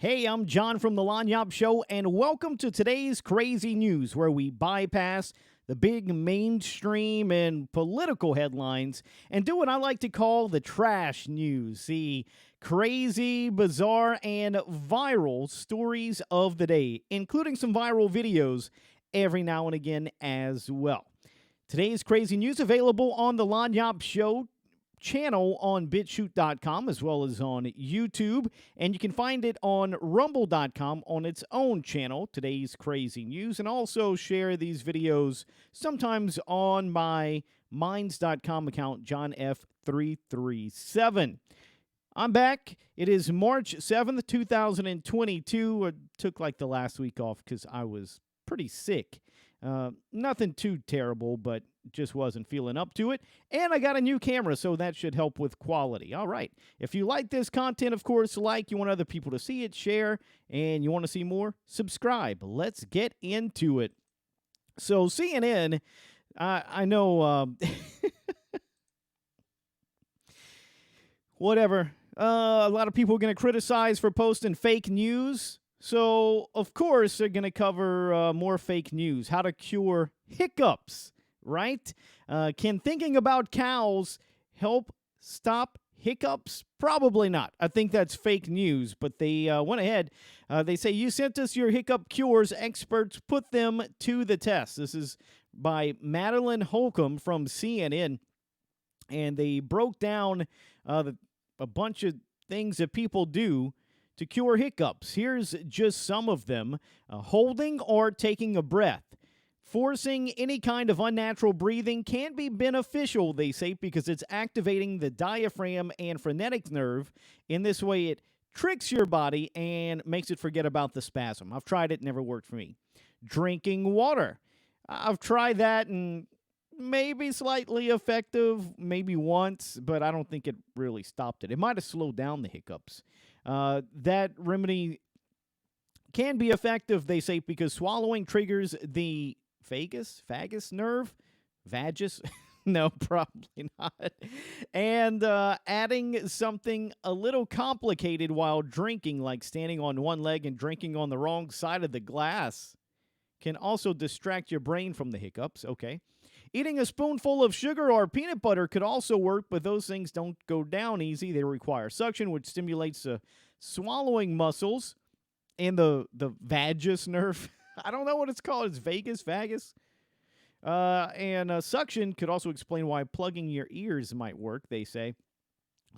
Hey, I'm John from the Lanyap Show, and welcome to today's Crazy News, where we bypass the big mainstream and political headlines and do what I like to call the trash news, the crazy, bizarre, and viral stories of the day, including some viral videos every now and again as well. Today's Crazy News available on the Lanyap Show channel on BitChute.com as well as on YouTube, and you can find it on Rumble.com on its own channel, Today's Crazy News, and also share these videos sometimes on my Minds.com account, JohnF337. I'm back. It is March 7th, 2022. I took like the last week off because I was pretty sick. Nothing too terrible, but just wasn't feeling up to it. And I got a new camera, so that should help with quality. All right. If you like this content, of course, you want other people to see it, share, and you want to see more, subscribe. Let's get into it. So CNN, I know, whatever. A lot of people are going to criticize for posting fake news. So, of course, they're going to cover more fake news. How to cure hiccups, right? Can thinking about cows help stop hiccups? Probably not. I think that's fake news, but they went ahead. They say, you sent us your hiccup cures. Experts put them to the test. This is by Madeline Holcomb from CNN, and they broke down a bunch of things that people do to cure hiccups. Here's just some of them. Holding or taking a breath. Forcing any kind of unnatural breathing can be beneficial, they say, because it's activating the diaphragm and phrenic nerve. In this way, it tricks your body and makes it forget about the spasm. I've tried it, never worked for me. Drinking water. I've tried that and maybe slightly effective, maybe once, but I don't think it really stopped it. It might have slowed down the hiccups. That remedy can be effective, they say, because swallowing triggers the vagus nerve? Vagus? No, probably not. And adding something a little complicated while drinking, like standing on one leg and drinking on the wrong side of the glass, can also distract your brain from the hiccups. Okay. Eating a spoonful of sugar or peanut butter could also work, but those things don't go down easy. They require suction, which stimulates the swallowing muscles and the vagus nerve. I don't know what it's called. It's vagus. And suction could also explain why plugging your ears might work, they say.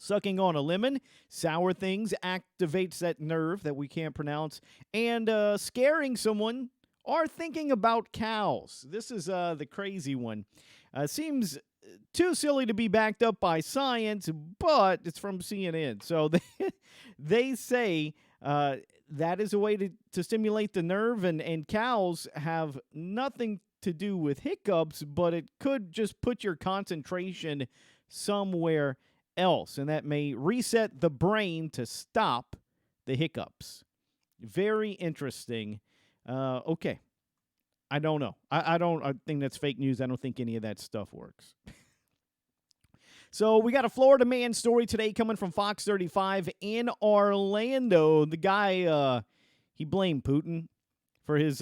Sucking on a lemon, sour things, activates that nerve that we can't pronounce. And scaring someone or thinking about cows. This is the crazy one. Seems too silly to be backed up by science, but it's from CNN. So they say that is a way to stimulate the nerve, and cows have nothing to do with hiccups, but it could just put your concentration somewhere else, and that may reset the brain to stop the hiccups. Very interesting. Okay. I don't know. I think that's fake news. I don't think any of that stuff works. So we got a Florida man story today coming from Fox 35 in Orlando. The guy, he blamed Putin for his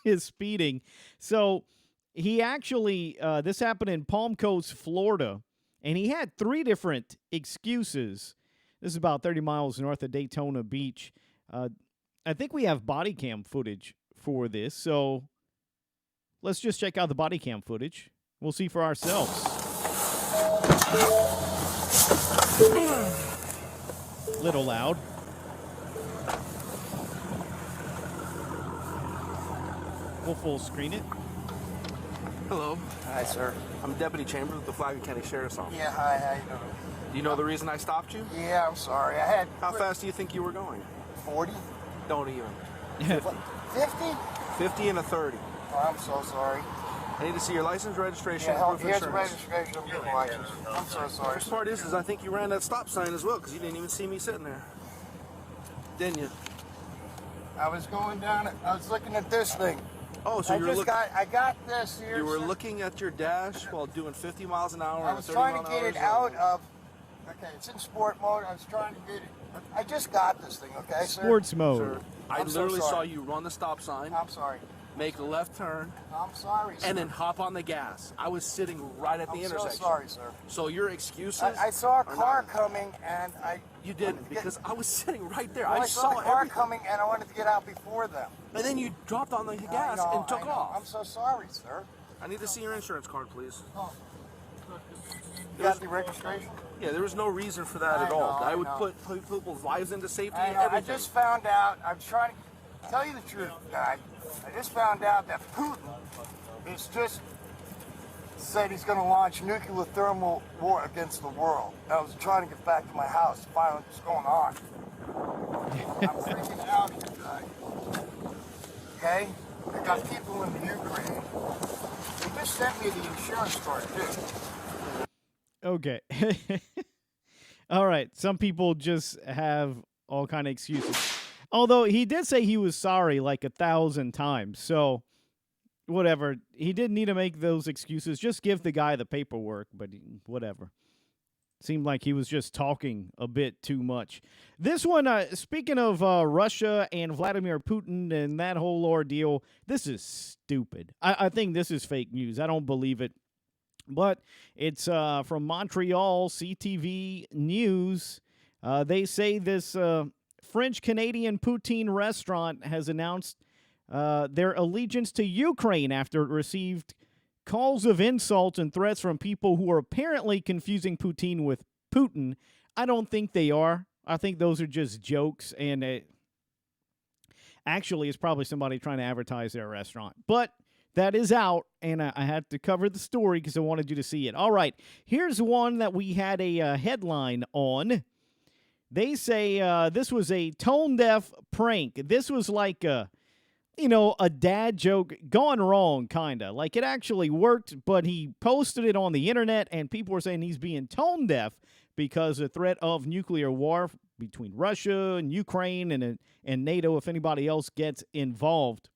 his speeding. So he actually, this happened in Palm Coast, Florida, and he had 3 different excuses. This is about 30 miles north of Daytona Beach. I think we have body cam footage for this, so let's just check out the body cam footage. We'll see for ourselves. Little loud. We'll full screen it. Hello. Hi, sir. I'm Deputy Chambers with the Flagler County Sheriff's Office. Yeah, hi, how you doing? Do you know the reason I stopped you? Yeah, I'm sorry. I had... How fast do you think you were going? 40? Don't even. 50? 50 and a 30. Oh, I'm so sorry. I need to see your license, registration, Yeah, and proof of here's the insurance. registration of your license. I'm so sorry. Worst part is I think you ran that stop sign as well, because you didn't even see me sitting there. Didn't you? I was going down, I was looking at this thing. Oh, so I got this here. You were sir. looking at your dash while doing 50 miles an hour. I was trying to get it out of... Okay, it's in sport mode. I was trying to get it I just got this thing, okay, sir? Sports mode. Sir, I I'm so literally saw sorry. you run the stop sign, I'm sorry. make a left turn, I'm sorry, sir. and then hop on the gas. I was sitting right at the I'm intersection. so sorry, sir. So your excuses. I saw a are got not- coming, and I... You didn't, because I was sitting right there. Well, I saw the car everything. coming, and I wanted to get out before them. And then you dropped on the gas I know, and took I know. off. I'm so sorry, sir. I need to see your insurance card, please. You got the registration? Yeah, there was no reason for that at I all. know, I I would know. put people's lives into safety I and know. I everything. just found out, I'm trying to tell you the truth, guy. I just found out that Putin is just said he's going to launch nuclear thermal war against the world. I was trying to get back to my house to find out what's going on. I'm freaking out here, guy. Okay? I got people in the Ukraine. They just sent me the insurance card, too. Okay. All right. Some people just have all kind of excuses. Although he did say he was sorry like 1,000 times. So whatever. He didn't need to make those excuses. Just give the guy the paperwork, but whatever. Seemed like he was just talking a bit too much. This one, speaking of Russia and Vladimir Putin and that whole ordeal, this is stupid. I think this is fake news. I don't believe it. But it's from Montreal, CTV News. They say this French-Canadian poutine restaurant has announced their allegiance to Ukraine after it received calls of insult and threats from people who are apparently confusing poutine with Putin. I don't think they are. I think those are just jokes, and actually it's probably somebody trying to advertise their restaurant. But that is out, and I had to cover the story because I wanted you to see it. All right, here's one that we had a headline on. They say this was a tone-deaf prank. This was like a dad joke gone wrong, kind of. Like, it actually worked, but he posted it on the internet, and people were saying he's being tone-deaf because the threat of nuclear war between Russia and Ukraine and NATO, if anybody else gets involved.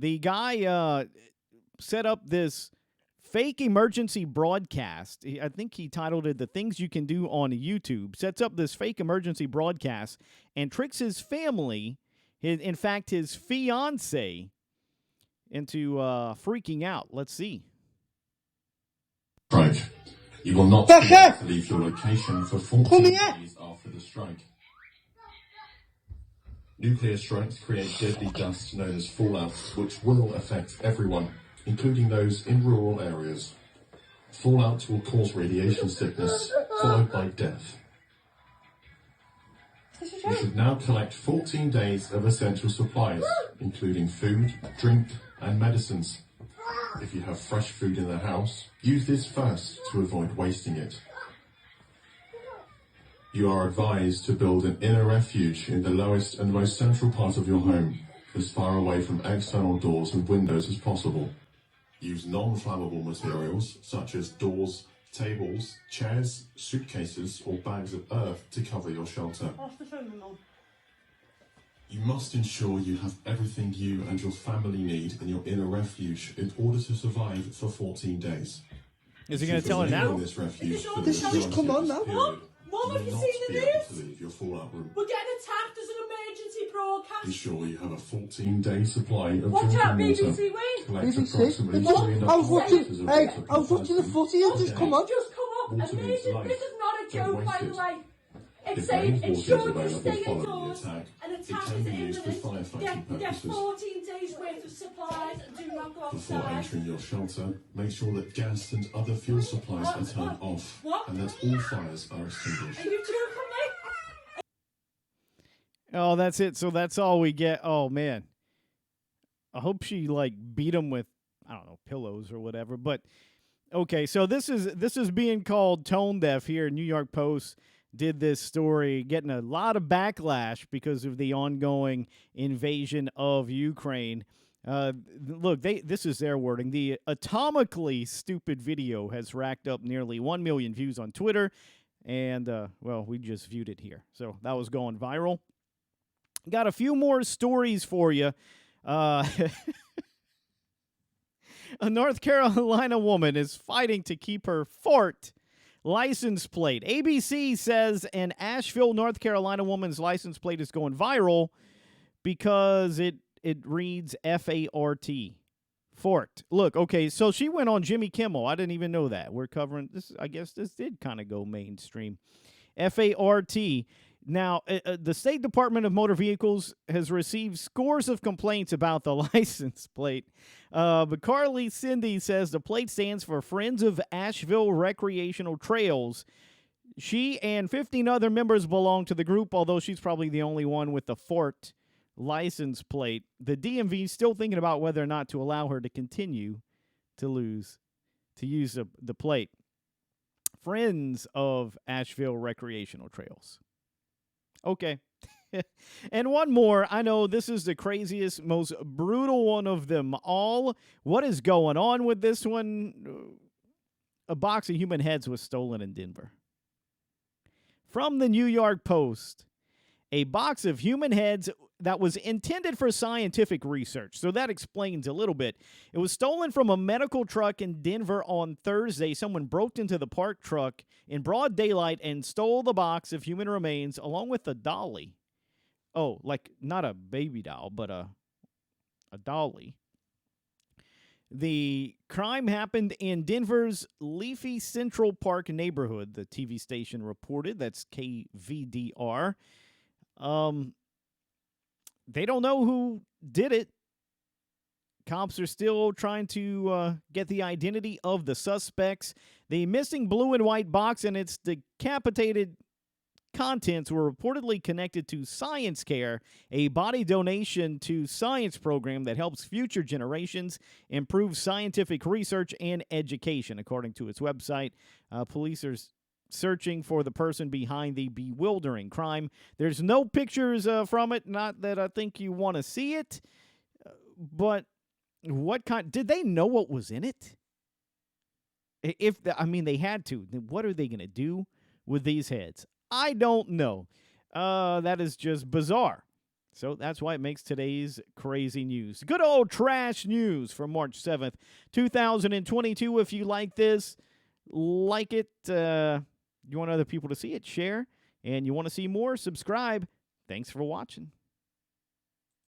The guy set up this fake emergency broadcast. I think he titled it "The Things You Can Do on YouTube." Sets up this fake emergency broadcast and tricks his family, in fact, his fiance, into freaking out. Let's see. Strike. You will not be able to leave your location for 14 days after the strike. Nuclear strikes create deadly dust known as fallout, which will affect everyone, including those in rural areas. Fallout will cause radiation sickness, followed by death. You should now collect 14 days of essential supplies, including food, drink, and medicines. If you have fresh food in the house, use this first to avoid wasting it. You are advised to build an inner refuge in the lowest and most central part of your home, as far away from external doors and windows as possible. Use non-flammable materials such as doors, tables, chairs, suitcases, or bags of earth to cover your shelter. You must ensure you have everything you and your family need in your inner refuge in order to survive for 14 days. Is he going to tell her now? This refuge for This the has come on now. period, Mum, have you you will seen not the be able to news? leave your fallout room. We're getting attacked as an emergency Be broadcast. sure you have a 14-day supply of Watch drinking out, water. BBC Wait. Collect BBC. approximately Look, 3 and a I was half watching. litres of Hey, water I was per watching the person. footy. It's just come on. Just come up. Water Amazing. means life. This is not a Don't joke, waste by the it. way. It's If saying rainwater is ensure you available stay following the indoors attack, and it attack can is be used for imminent. firefighting Get purposes. 14 days worth of supplies and do not go Before outside. entering your shelter, make sure that gas and other fuel supplies are turned off What? and that all fires are extinguished. Are you joking me? Oh, that's it. So that's all we get. Oh, man. I hope she, beat him with, I don't know, pillows or whatever. But, okay, so this is being called tone deaf here. New York Post did this story, getting a lot of backlash because of the ongoing invasion of Ukraine. Look, this is their wording. The atomically stupid video has racked up nearly 1 million views on Twitter. And, well, we just viewed it here. So that was going viral. Got a few more stories for you. A North Carolina woman is fighting to keep her fort License plate. ABC says an Asheville, North Carolina woman's license plate is going viral because it reads F-A-R-T. Fort. Look, okay, so she went on Jimmy Kimmel. I didn't even know that. We're covering this. I guess this did kind of go mainstream. F-A-R-T. Now, the State Department of Motor Vehicles has received scores of complaints about the license plate. But Carly Cindy says the plate stands for Friends of Asheville Recreational Trails. She and 15 other members belong to the group, although she's probably the only one with the Fort license plate. The DMV is still thinking about whether or not to allow her to continue to use the plate. Friends of Asheville Recreational Trails. Okay. And one more. I know this is the craziest, most brutal one of them all. What is going on with this one? A box of human heads was stolen in Denver. From the New York Post, a box of human heads that was intended for scientific research. So that explains a little bit. It was stolen from a medical truck in Denver on Thursday. Someone broke into the parked truck in broad daylight and stole the box of human remains along with a dolly. Oh, like not a baby doll, but a dolly. The crime happened in Denver's Leafy Central Park neighborhood, the TV station reported. That's KVDR. They don't know who did it. Cops are still trying to get the identity of the suspects. The missing blue and white box and its decapitated contents were reportedly connected to Science Care, a body donation to science program that helps future generations improve scientific research and education, according to its website. Police are searching for the person behind the bewildering crime. There's no pictures from it, not that I think you want to see it, but what kind, did they know what was in it? They had to. What are they going to do with these heads? I don't know. That is just bizarre. So that's why it makes today's crazy news. Good old trash news from March 7th, 2022. If you like this, like it. You want other people to see it, share. And you want to see more, subscribe. Thanks for watching.